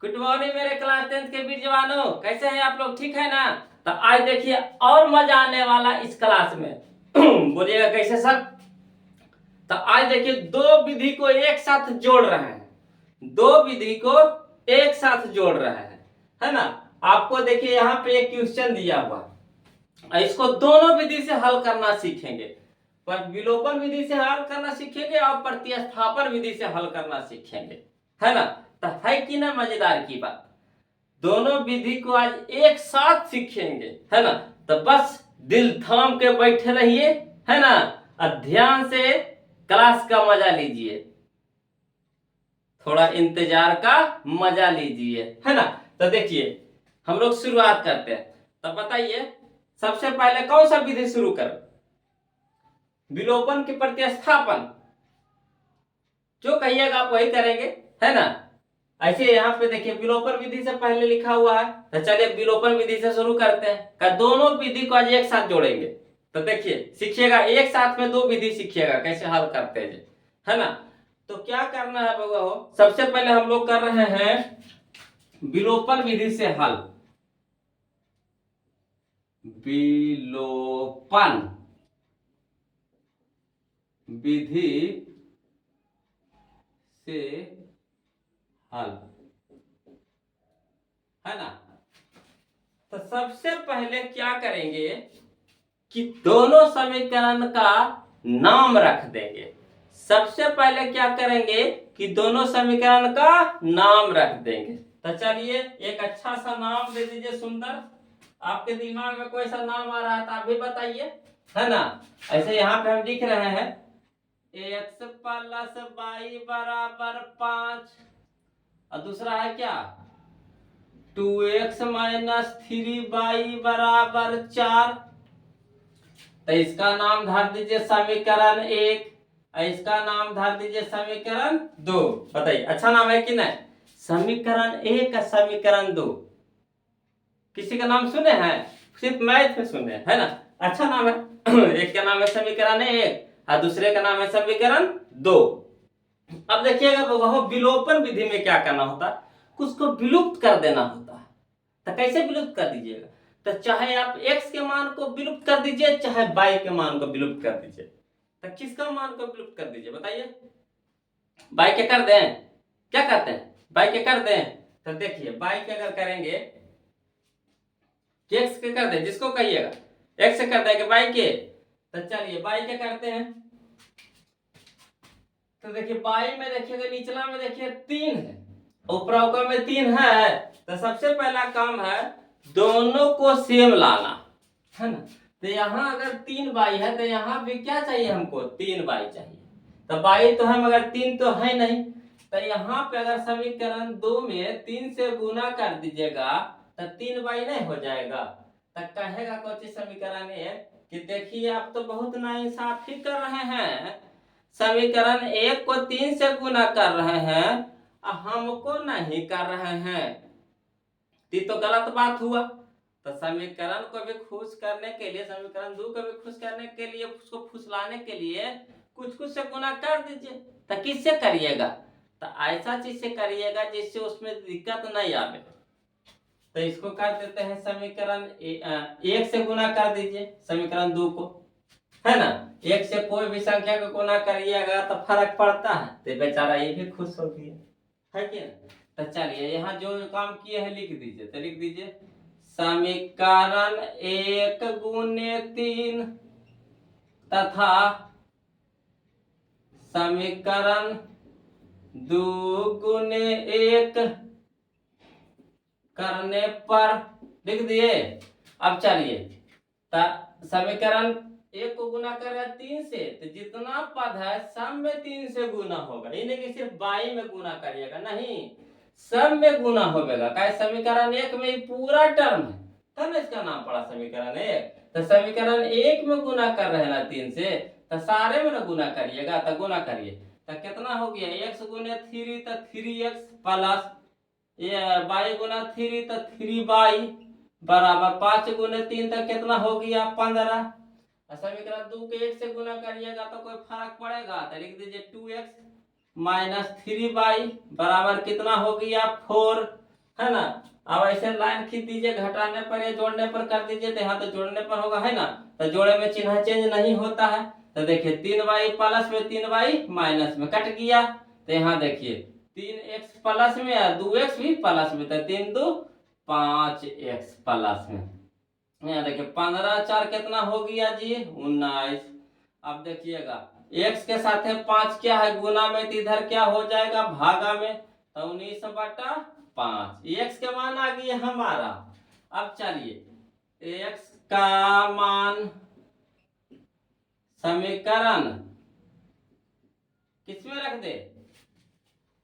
Good morning मेरे class 10th के वीर जवानों, कैसे हैं आप लोग? ठीक है ना? तो आज देखिए और मजा आने वाला इस क्लास में। बोलिएगा कैसे सर? तो आज देखिए दो विधि को एक साथ जोड़ रहे हैं। दो विधि को एक साथ जोड़ रहे हैं, है ना? आपको देखिए यहाँ पे एक क्वेश्चन दिया हुआ, इसको दोनों विधि से हल करना सीखेंगे। पर विलोपन विधि से हल करना सीखेंगे और प्रतिस्थापन विधि से हल करना सीखेंगे, है ना? तो है कि ना मजेदार की बात? दोनों विधि को आज एक साथ सीखेंगे, है ना? तो बस दिल थाम के बैठे रहिए, है ना? और ध्यान से क्लास का मजा लीजिए, थोड़ा इंतजार का मजा लीजिए, है ना? तो देखिए हम लोग शुरुआत करते हैं। तो बताइए सबसे पहले कौन सा विधि शुरू करें? विलोपन की प्रतिस्थापन? जो कहिएगा आप वही करेंगे, है ना? ऐसे यहाँ पे देखिए विलोपन विधि से पहले लिखा हुआ है, तो चलिए विलोपन विधि से शुरू करते हैं। दोनों विधि को आज एक साथ जोड़ेंगे। तो देखिए सीखिएगा, एक साथ में दो विधि सीखिएगा कैसे हल करते हैं, है ना? तो क्या करना है बाबा हो, सबसे पहले हम लोग कर रहे हैं विलोपन विधि से हल। विलोपन विधि से हल, है ना? तो सबसे पहले क्या करेंगे कि दोनों समीकरण का नाम रख देंगे। सबसे पहले क्या करेंगे कि दोनों समीकरण का नाम रख देंगे। तो चलिए एक अच्छा सा नाम दे दीजिए, सुंदर। आपके दिमाग में कोई सा नाम आ रहा है तो आप भी बताइए, है ना? ऐसे यहाँ पे हम लिख रहे हैं x प्लस वाई बराबर 5 और दूसरा है क्या 2x माइनस 3y बराबर 4। तो इसका नाम धर दीजिए समीकरण 1, इसका नाम धर दीजिए समीकरण 2। बताइए अच्छा नाम है कि नहीं? समीकरण 1 का समीकरण 2 किसी का नाम सुने हैं? सिर्फ मैथ में सुने, है ना? अच्छा नाम है। एक का नाम है समीकरण 1 और दूसरे का नाम है समीकरण 2। अब देखिएगा वो विलोपन विधि में क्या करना होता है, कुछ को विलुप्त कर देना होता है। तो कैसे विलुप्त कर दीजिएगा? तो चाहे आप x के मान को विलुप्त कर दीजिए, चाहे y के मान को विलुप्त कर दीजिए। तो किसका मान को विलुप्त कर दीजिए बताइए? y के कर दें, क्या कहते हैं, y के कर दें। तो देखिए y के अगर करेंगे x के कर दें, जिसको कहिएगा x से कर देंगे y के। तो चलिए y के करते हैं। तो देखिए y में देखिएगा निचला में देखिए 3 है, ऊपर में 3 है। तो सबसे पहला काम है दोनों को सेम लाना, है ना? तो यहाँ अगर 3y है तो यहाँ भी क्या चाहिए हमको? 3y चाहिए। तो y तो है मगर 3 तो है नहीं। तो यहाँ पे अगर समीकरण 2 में 3 से गुना कर दीजिएगा तो 3y नहीं हो जाएगा? तो कहेगा कौन समीकरण 1 कि देखिए आप तो बहुत नाइंसाफी कर रहे हैं, समीकरण 1 को 3 से गुना कर रहे हैं, हमको नहीं कर रहे हैं। ये तो गलत बात हुआ। तो समीकरण को भी खुश करने के लिए, समीकरण 2 को भी खुश करने के लिए, उसको फुसलाने के लिए कुछ कुछ से गुना कर दीजिए। तो किससे करिएगा? तो ऐसा चीज से करिएगा जिससे उसमें दिक्कत नहीं आवे। तो इसको कर देते हैं समीकरण 1 से गुना कर दीजिए समीकरण 2 को, है ना? 1 से कोई भी संख्या को गुना करिएगा तो फर्क पड़ता है, तो बेचारा ये भी खुश हो गया, है कि ना? तो चलिए यहाँ जो काम किए हैं लिख दीजिए। तो लिख दीजिए समीकरण 1 गुने 3 तथा समीकरण 2 गुने 1 करने पर लिख दिए। अब चलिए समीकरण 1 को गुना कर रहे हैं 3 से, तो जितना पद है सब में 3 से गुना होगा। ये नहीं कि सिर्फ y में गुना करिएगा, नहीं, सब में गुना होगा। क्या समीकरण 1 में पूरा टर्म है, तब इसका नाम पड़ा समीकरण 1। तो समीकरण 1 में गुना कर रहे हैं ना 3 से, तो सारे में ना गुना करिएगा। तो गुना करिए तो कितना हो गया x गुने 3 तो 3x प्लस ये y गुना 3 तो 3y बराबर 5 गुने 3 तो कितना हो गया 15। समीकरण 2 के 1 से गुना करिएगा तो कोई फर्क पड़ेगा? तो लिख दीजिए 2x माइनस 3y बराबर कितना हो गया 4। है ना। अब ऐसे लाइन खींच दीजिए, घटाने पर या जोड़ने पर कर दीजिए, तो यहाँ तो जोड़ने पर होगा, है ना। तो जोड़े में चिन्ह चेंज नहीं होता है। तो देखिए 3y प्लस में 3y माइनस में कट गया। तो यहाँ देखिए 3x प्लस में या 2x भी प्लस में, तो 3 2 5x प्लस में। यहाँ देखिए 15 4 कितना हो गया जी 19। अब देखिएगा x के साथ 5 क्या है गुना में, तो इधर क्या हो जाएगा भागा में, तो 19/5 x का मान आ गया हमारा। अब चलिए x का मान समीकरण किसमें रख दे।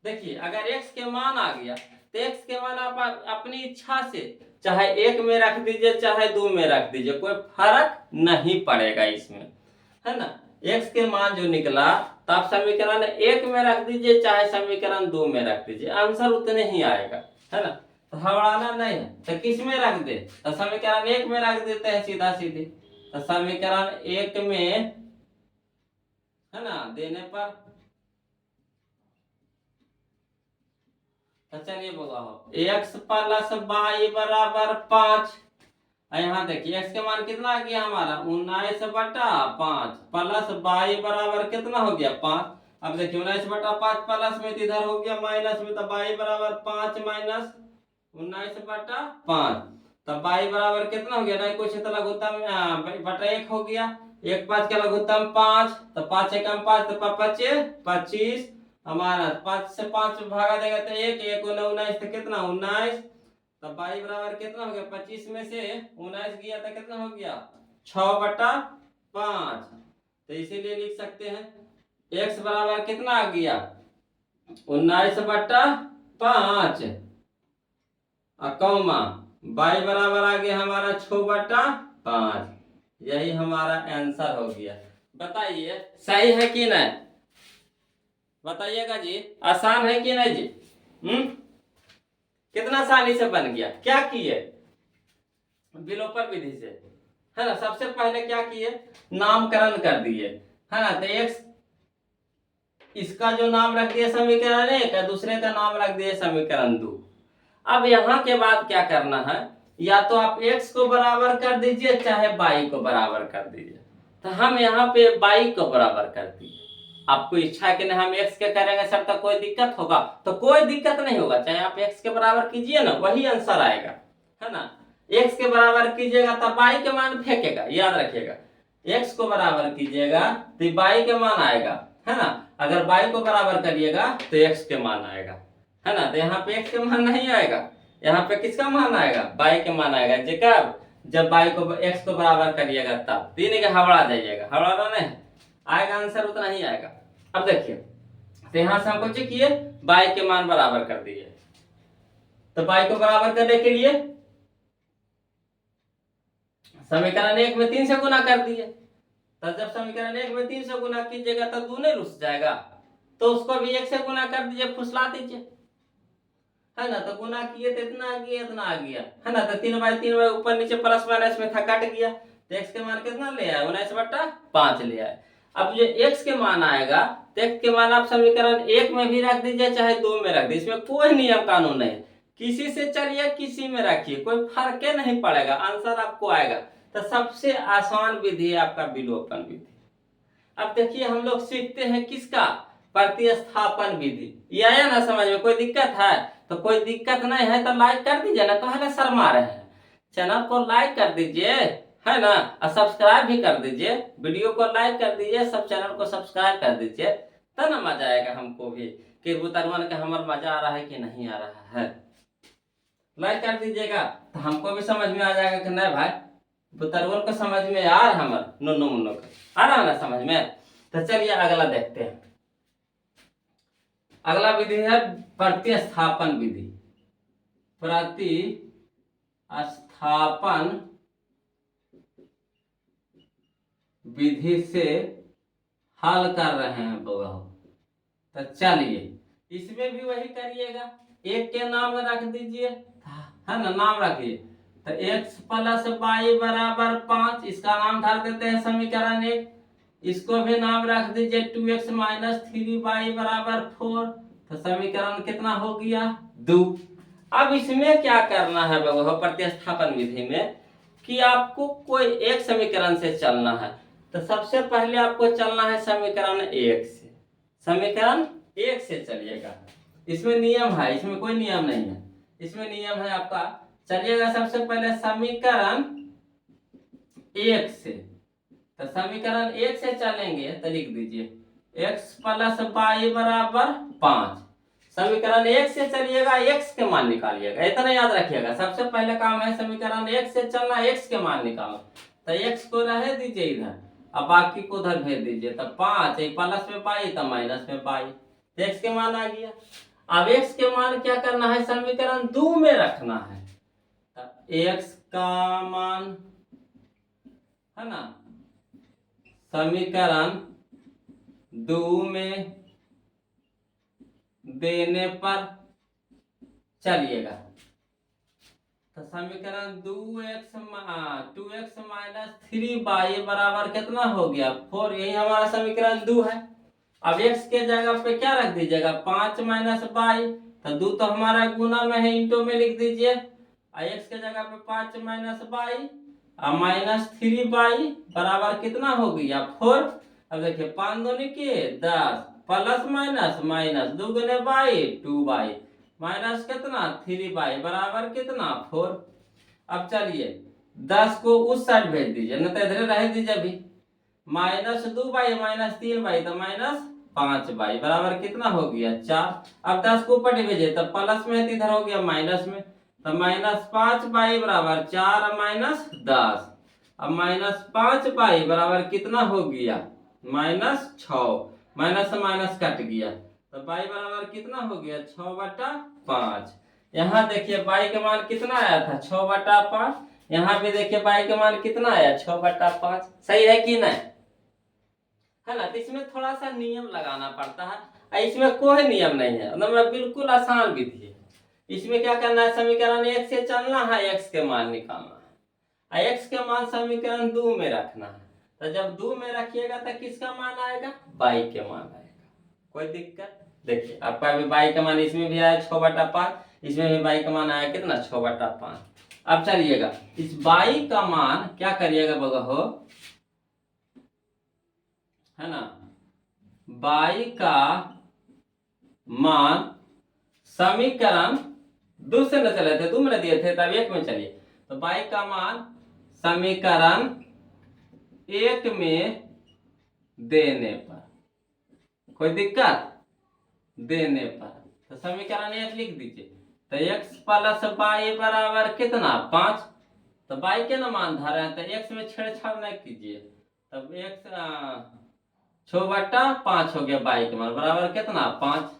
देखिए अगर x के मान आ गया तो x के मान आप अपनी इच्छा से चाहे 1 में रख दीजिए चाहे 2 में रख दीजिए, कोई फर्क नहीं पड़ेगा इसमें, है ना। x के मान जो निकला तो आप समीकरण 1 में रख दीजिए चाहे समीकरण 2 में रख दीजिए, आंसर उतने ही आएगा, है ना। तो हड़बड़ाना नहीं है। तो किस में रख दे, तो समीकरण 1 में रख देते हैं सीधा सीधी। तो समीकरण 1 में, है ना, देने पर, तो चलिए बताओ x प्लस y बराबर 5। यहाँ देखिए x के मान कितना आ गया हमारा 19/5 प्लस y बराबर कितना हो गया 5। अब देखिए 19/5 प्लस में इधर हो गया माइनस में, तो y बराबर 5 माइनस 19/5, तो y बराबर कितना हो गया, नहीं कुछ तो लघुत्तम बटा 1 हो गया, 1 5 का लघुत्तम 5, तो 5 एकम 5 तो 5 25 हमारा 5 से 5 भागा देगा तो 1 1 19 तो कितना 19, तो y बराबर कितना हो गया 25 में से 19 गया तो कितना हो गया 6/5। तो इसीलिए लिख सकते हैं x बराबर कितना आ गया 19/5 कौमा y बराबर आ गया हमारा 6/5। यही हमारा आंसर हो गया। बताइए सही है कि नहीं, बताइएगा जी, आसान है कि नहीं जी। कितना आसानी से बन गया, क्या किए विलोपन विधि से, है ना। सबसे पहले क्या किए नामकरण कर दिए, है ना। तो x इसका जो नाम रख दिया समीकरण 1, दूसरे का नाम रख दिए समीकरण 2। अब यहाँ के बाद क्या करना है, या तो आप x को बराबर कर दीजिए चाहे y को बराबर कर दीजिए। तो हम यहाँ पे y को बराबर कर दिए। आपको इच्छा है कि नहीं हम x के करेंगे सर तो कोई दिक्कत होगा, तो कोई दिक्कत नहीं होगा, चाहे आप x के बराबर कीजिए ना वही आंसर आएगा, है ना। x के बराबर कीजिएगा तब y के मान फेंकेगा, याद रखिएगा। x को बराबर कीजिएगा तो y के मान आएगा, है ना। अगर y को बराबर करिएगा तो x के मान आएगा, है ना। तो यहाँ पे x के मान नहीं आएगा, यहाँ पे किसका मान आएगा y के मान आएगा। जब जब y को x को बराबर करिएगा तब तीन के हबड़ा जाइएगा, हबड़ा नहीं आएगा, आंसर उतना ही आएगा। अब देखिए तो यहाँ से हमको चाहिए y के मान बराबर कर दिए, तो y को बराबर करने के लिए समीकरण 1 में 3 से गुना कर दिए। तो जब समीकरण 1 में 3 से गुना कीजिएगा तो दूने रुस जाएगा, तो उसको भी 1 से गुना कर दीजिए, फुसला दीजिए, है ना। तो गुना किए तो इतना आ गया इतना आ गया, है ना। तो 3/3 ऊपर नीचे प्लस माइनस में था कट गया, तो x के मान कितना ले आए 19/5 ले आए। अब जो x के मान आएगा तो x के मान आप समीकरण 1 में भी रख दीजिए चाहे 2 में रख दीजिए, इसमें कोई नियम कानून नहीं, किसी से चलिए किसी में रखिए, कोई फर्क नहीं पड़ेगा, आंसर आपको आएगा। तो सबसे आसान विधि है आपका विलोपन विधि। अब देखिए हम लोग सीखते हैं किसका प्रतिस्थापन विधि, ये आया ना समझ में, कोई दिक्कत है तो कोई दिक्कत नहीं है तो लाइक कर दीजिए ना, पहले शर्मा रहे हैं, चैनल को लाइक कर दीजिए, है ना, और सब्सक्राइब भी कर दीजिए, वीडियो को लाइक कर दीजिए, सब चैनल को सब्सक्राइब कर दीजिए, तब ना मजा आएगा हमको भी कि बुतरवन का हमारा मजा आ रहा है कि नहीं आ रहा है। लाइक कर दीजिएगा तो हमको भी समझ में आ जाएगा कि नहीं भाई बुतरवन को समझ में आ रहा है, नुन्नू मुन्नू का आ रहा ना समझ में। तो चलिए अगला देखते हैं। अगला विधि है प्रतिस्थापन विधि। प्रतिस्थापन विधि से हल कर रहे हैं बहुत। तो चलिए इसमें भी वही करिएगा, एक के नाम रख दीजिए, है ना, नाम रखिए। तो x प्लस y बराबर 5, इसका नाम धर देते हैं समीकरण 1, इसको भी नाम रख दीजिए 2x माइनस 3y बराबर 4। तो समीकरण कितना हो गया 2। अब इसमें क्या करना है बाबू प्रतिस्थापन विधि में कि आपको कोई एक समीकरण से चलना है। तो सबसे पहले आपको चलना है समीकरण 1 से। समीकरण 1 से चलिएगा। इसमें नियम है, इसमें कोई नियम नहीं है, इसमें नियम है आपका। चलिएगा सबसे पहले समीकरण 1 से। तो समीकरण 1 से चलेंगे तो लिख दीजिए x प्लस वाई बराबर 5। समीकरण 1 से चलिएगा, x के मान निकालिएगा, इतना याद रखिएगा। सबसे पहले काम है समीकरण 1 से चलना, x के मान निकालना। तो x को रह दीजिए इधर, अब बाकी को उधर भेज दीजिए। तो 5 प्लस में पाई तो माइनस में पाई, तो x के मान आ गया। अब x के मान क्या करना है, समीकरण 2 में रखना है। तो x का मान है ना समीकरण 2 में देने पर चलिएगा। तो समीकरण 2x माइनस 3y बराबर कितना हो गया 4। यही हमारा समीकरण 2 है। अब x के जगह पे क्या रख दीजिएगा 5 माइनस y। तो 2 तो हमारा गुना में है, इंटो में लिख दीजिए। x के जगह पे 5 माइनस y और माइनस 3y बराबर कितना हो गया 4। अब देखिए 5 दूनी के 10 प्लस माइनस माइनस 2 गुने बाई 2y माइनस कितना 3y बराबर कितना 4। अब चलिए 10 को उस साइड भेज दीजिए, न तो इधर रह दीजिए अभी। माइनस 2y माइनस 3y तो माइनस 5y बराबर कितना हो गया 4। अब 10 को ऊपर भेजिए तो प्लस में है, इधर हो गया माइनस में। तो माइनस 5y बराबर 4 माइनस 10। अब माइनस 5y बराबर कितना हो गया माइनस 6। माइनस से माइनस कट गया तो y बराबर कितना हो गया 6/5। यहाँ देखिए y के मान कितना आया था 6/5। यहाँ भी देखिए y के मान कितना आया 6/5। सही है कि नहीं, है ना। तो इसमें थोड़ा सा नियम लगाना पड़ता है, इसमें कोई नियम नहीं है, मतलब बिल्कुल आसान विधि है। इसमें क्या करना है समीकरण 1 से चलना है, x के मान निकालना है, x के मान समीकरण 2 में रखना है। तो जब 2 में रखिएगा तो किसका मान आएगा y के मान आएगा। कोई दिक्कत, देखिए आपका अभी y का मान इसमें भी आया 6/5, इसमें भी y का मान आया कितना 6/5। अब चलिएगा इस y का मान क्या करिएगा बगा हो, है ना, y का मान समीकरण 2 से न चले थे, 2 में दिए थे तब 1 में चलिए। तो y का मान समीकरण 1 में देने पर, कोई दिक्कत, देने पर तो समीकरण 1 लिख दीजिए। तो x प्लस y बराबर कितना 5। तो y के ना मान धर रहे हैं, तो x में छेड़छाड़ नहीं कीजिए। तब x 6/5 हो गया y के मान बराबर कितना 5।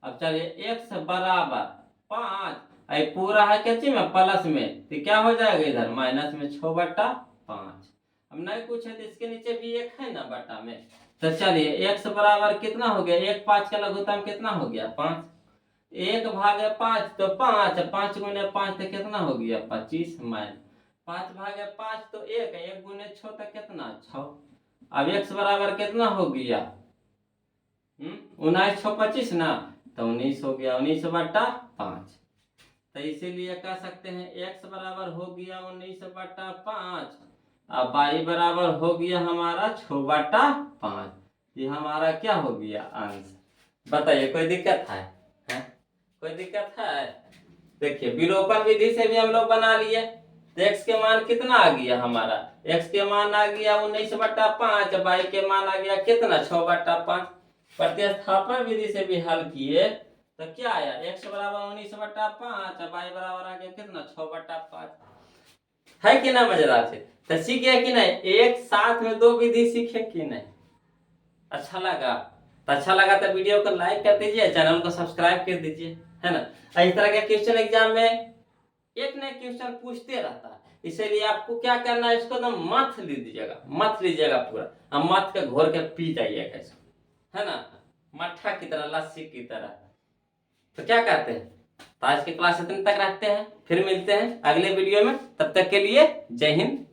अब चलिए x बराबर 5, आई पूरा है कैची में प्लस में, तो क्या हो जाएगा इधर माइनस में 6/5। अब नहीं कुछ है तो इसके नीचे भी 1 है ना बटा में। तो चलिए x बराबर कितना हो गया 1 5 का लघुत्तम कितना हो गया 5। 1/5 तो 5, 5 गुने 5 तो कितना हो गया 25 माइनस 5/5 तो 1 गुने 6 तो कितना 6। अब x बराबर कितना हो गया 19 6 25 ना, तो 19 हो गया 19/5। तो इसीलिए कह सकते हैं x बराबर हो गया 19/5 और y बराबर हो गया हमारा 6/5। ये हमारा क्या हो गया आंसर। बताइए कोई दिक्कत है, कोई दिक्कत है। देखिए विलोपन विधि से भी हम लोग बना लिए। तो x के मान कितना आ गया हमारा, x के मान आ गया 19/5, y के मान आ गया कितना 6/5। प्रतिस्थापन विधि से भी हल किए तो क्या आया x बराबर 19/5, y बराबर आ गया कितना 6/5। है कि ना मजेदार से। तो सीख गया कि नहीं, एक साथ में 2 विधि सीखे कि नहीं। अच्छा लगा तो तो वीडियो को लाइक कर दीजिए, चैनल को सब्सक्राइब कर दीजिए, है ना। इस तरह के क्वेश्चन एग्जाम में एक नया क्वेश्चन पूछते रहता है, इसीलिए आपको क्या करना है इसको एकदम मथ लीजिएगा पूरा, हम मथ के घोर के पी जाइएगा इसको, है ना, मट्ठा की तरह लस्सी की तरह। तो क्या कहते हैं, तो आज की क्लास इतने तक रखते हैं, फिर मिलते हैं अगले वीडियो में। तब तक के लिए जय हिंद।